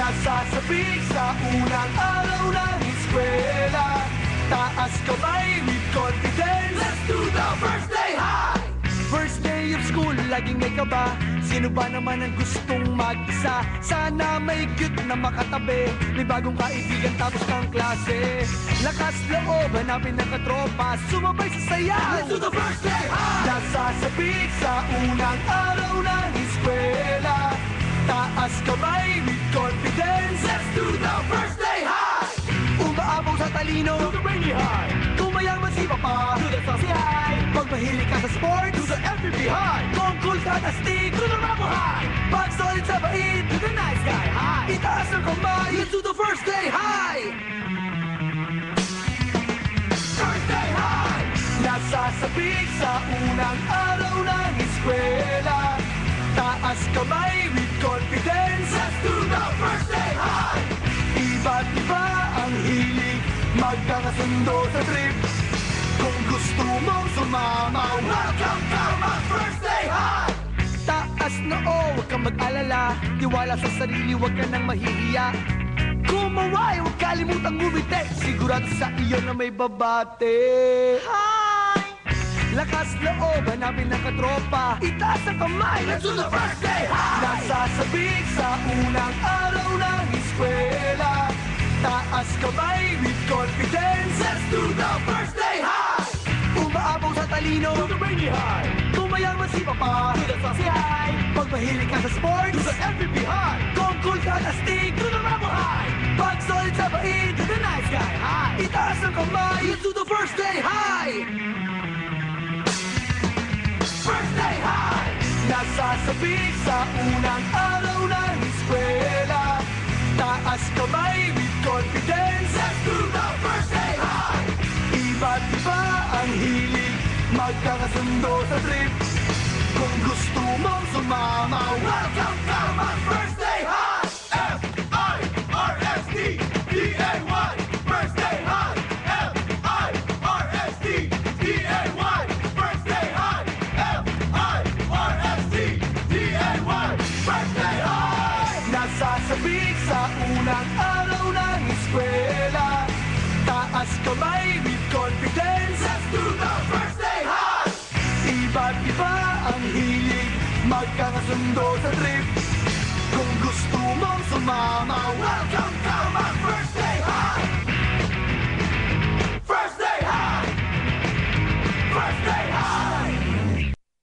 Nasasabik sa unang araw ng eskwela. Taas kamay with confidence. Let's do the first day high! First day of school, laging may kaba. Sino ba naman ang gustong mag-isa? Sana may cute na makatabi. May bagong kaibigan tapos ng klase. Lakas loob, hanapin ng katropa. Sumabay sa sayaw. Let's do the first day high! Nasasabik sa unang araw ng eskwela. Taas kamay with confidence. Let's do the first day high! Umaapaw sa talino, do the rainy high. Kung mayaman si Papa, do the saucy high. Pag mahilig ka sa sports, do the MVP high. Kung cool ka na stick, do the Ramo high. Pag solid sa bait, do the nice guy high. Itaas ang kamay, let's do the first day high. First day high! Nasasabik sa unang araw ng eskwela. Taas kamay with confidence. Let's do the first day high! Iba't iba ang hilig, magkakasundo sa trip. Kung gusto mong sumama, welcome to my first day high! Taas na huwag kang mag-alala. Tiwala sa sarili, huwag ka nang mahihiya. Kumaway, huwag kalimutang ngumiti. Sigurado sa iyo na may babate. Hi! Lakas loob, hanapin ng katropa. Itaas ang kamay, let's do the first day high! Nasasabik sa unang araw ng eskwela. Taas kamay with confidence. Let's do the first day high! Umaapaw sa talino, do the rainy high. Kung mayaman si Papa, do the saucy high. Pag mahilig ka sa sports, do the MVP high. Kung cool ka na stick, do the Ramo high. Pag solid sa bait, do the nice guy high. Itaas ang kamay, let's do the first day high! First day high! Nasasabik sa unang araw ng eskwela. Taas kamay with confidence. Let's do the first day high! Iba't iba ang hilig, magkakasundo sa trip. Kung gusto mong sumama, welcome to my first day high! F-I-R-S-T-D-A-Y First day high! F-I-R-S-T-D-A-Y First day high! F-I-R-S-T-D-A-Y First day high! Nasasabik sa unang araw ng eskwela. Taas kamay with confidence. Let's do the first day high! Iba't iba ang hilig, magkakasundo sa trip. Kung gusto mong sumama, welcome to my first